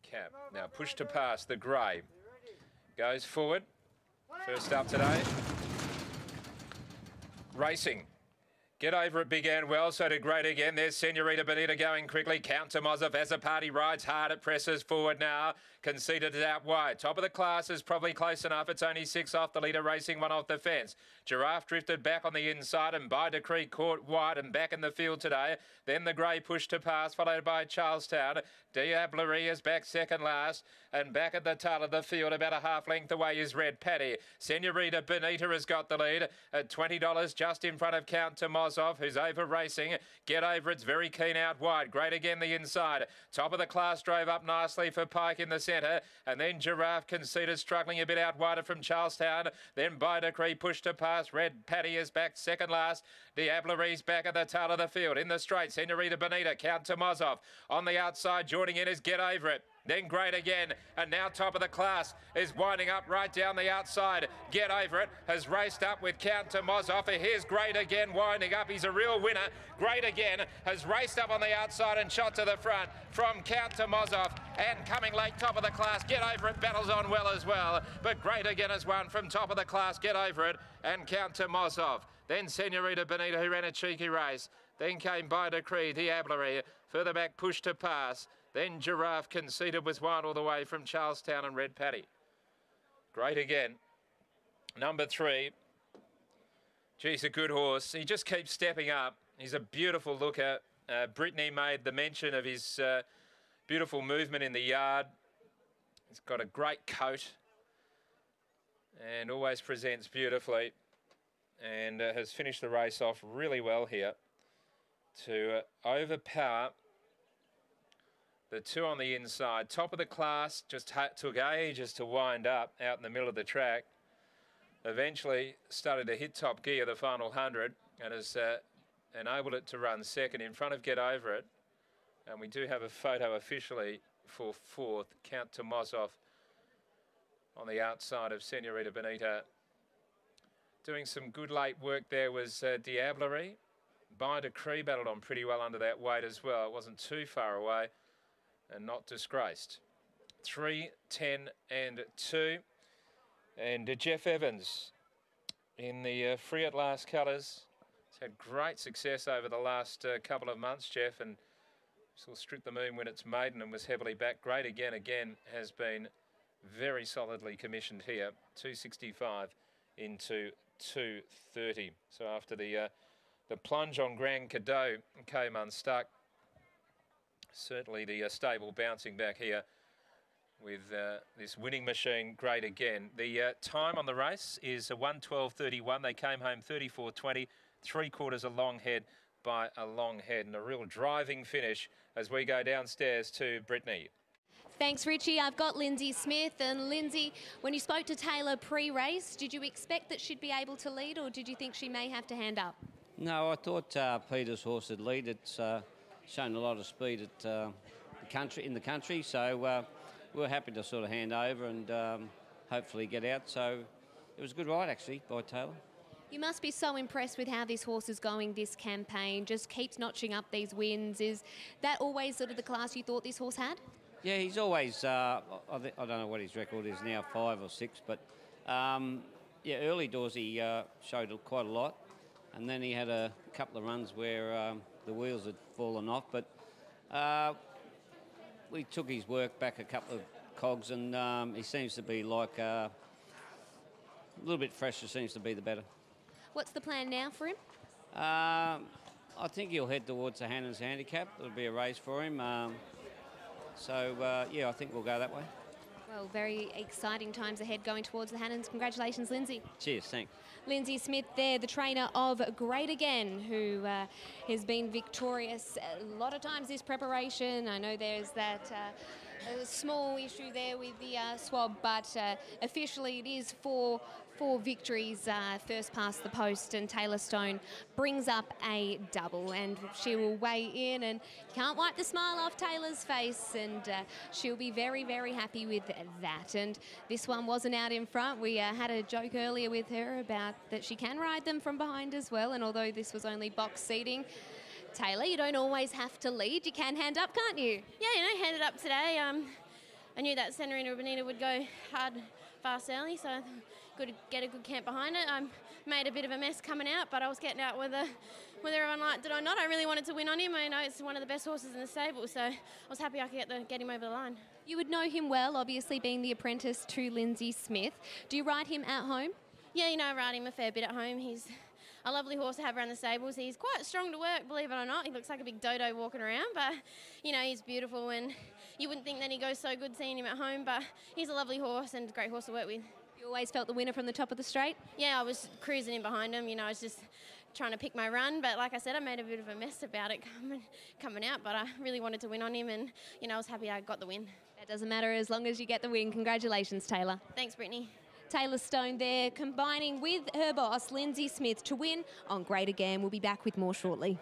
Cap. Now push to pass, the grey. Goes forward. First up today. Racing. Get over it began well, so did Great again. There's Senorita Bonita going quickly. Count Tomozov as a party rides hard. It presses forward now. Conceded it out wide. Top of the class is probably close enough. It's only 6 off the leader, racing 1 off the fence. Giraffe drifted back on the inside and by decree caught wide and back in the field today. Then the grey pushed to pass, followed by Charlestown. Diablerie is back second last. And back at the tail of the field, about a half length away is Red Paddy. Senorita Bonita has got the lead at $20 just in front of Count Tomozov, who's over racing. Get over it's very keen out wide. Great again the inside. Top of the class drove up nicely for Pike in the centre. And then Giraffe conceded, struggling a bit out wider from Charlestown. Then by decree pushed to pass. Red Paddy is back second last. Diablerie's back at the tail of the field. In the straight, Senorita Bonita, Count Tomozov. On the outside, joining in is Get Over It. Then Great again, and now top of the class is winding up right down the outside. Get Over It has raced up with Count Tomozov. Here's Great again winding up. He's a real winner. Great again has raced up on the outside and shot to the front from Count Tomozov. And coming late, top of the class, Get Over It battles on well as well. But Great again has won from top of the class, Get Over It and Count Tomozov. Then Senorita Bonita, who ran a cheeky race. Then came by decree, Diablerie. Further back, Push to Pass. Then Giraffe conceded was wide all the way from Charlestown and Red Paddy. Great again. Number 3. Geez, a good horse. He just keeps stepping up. He's a beautiful looker. Brittany made the mention of his beautiful movement in the yard. He's got a great coat and always presents beautifully, and has finished the race off really well here to overpower the 2 on the inside. Top of the class just took ages to wind up out in the middle of the track. Eventually started to hit top gear the final 100 and has enabled it to run second in front of Get Over It. And we do have a photo officially for 4th. Count Tomozov on the outside of Senorita Bonita. Doing some good late work there was Diablerie. By decree battled on pretty well under that weight as well. It wasn't too far away and not disgraced. 3, 10 and 2. And Jeff Evans in the free at last colours. He's had great success over the last couple of months, Jeff, and will strip the moon when it's maiden and was heavily back. Great again has been very solidly commissioned here. 265 into 230. So after the plunge on Grand Cadeau came unstuck, certainly the stable bouncing back here with this winning machine. Great again. The time on the race is 1:12:31. They came home 34:20, 3/4 a long head by a long head, and a real driving finish as we go downstairs to Brittany. Thanks, Richie. I've got Lindsay Smith. And Lindsay, when you spoke to Taylor pre-race, did you expect that she'd be able to lead, or did you think she may have to hand up? No, I thought Peter's horse would lead. It's shown a lot of speed at in the country, so we're happy to sort of hand over and hopefully get out. So it was a good ride actually by Taylor. You must be so impressed with how this horse is going this campaign. Just keeps notching up these wins. Is that always sort of the class you thought this horse had? Yeah, he's always, I don't know what his record is now, 5 or 6, but yeah, early doors he showed quite a lot, and then he had a couple of runs where the wheels had fallen off, but we took his work back a couple of cogs, and he seems to be like a little bit fresher, seems to be the better. What's the plan now for him? I think he'll head towards the Hannon's Handicap. It'll be a race for him. So, yeah, I think we'll go that way. Well, very exciting times ahead going towards the Hannons. Congratulations, Lindsay. Cheers, thanks. Lindsay Smith there, the trainer of Great Again, who has been victorious a lot of times this preparation. I know there's that a small issue there with the swab, but officially it is four victories first past the post, and Taylor Stone brings up a double, and she will weigh in, and you can't wipe the smile off Taylor's face, and she'll be very, very happy with that. And this one wasn't out in front. We had a joke earlier with her about that she can ride them from behind as well, and although this was only box seating, Taylor, you don't always have to lead. You can hand up, can't you? Yeah, hand it up today. I knew that Senorita Bonita would go hard, fast early, so good to get a good camp behind it. I made a bit of a mess coming out, but I was getting out whether everyone liked it or not. I really wanted to win on him. I know it's one of the best horses in the stable, so I was happy I could get him over the line. You would know him well, obviously being the apprentice to Lindsay Smith. Do you ride him at home? Yeah, I ride him a fair bit at home. He's a lovely horse to have around the stables. He's quite strong to work, believe it or not. He looks like a big dodo walking around, but, he's beautiful, and you wouldn't think that he goes so good seeing him at home, but he's a lovely horse and a great horse to work with. You always felt the winner from the top of the straight? Yeah, I was cruising in behind him. I was just trying to pick my run, but like I said, I made a bit of a mess about it coming out, but I really wanted to win on him, and, I was happy I got the win. That doesn't matter as long as you get the win. Congratulations, Taylor. Thanks, Brittany. Taylor Stone there, combining with her boss, Lindsay Smith, to win on Great Again. We'll be back with more shortly.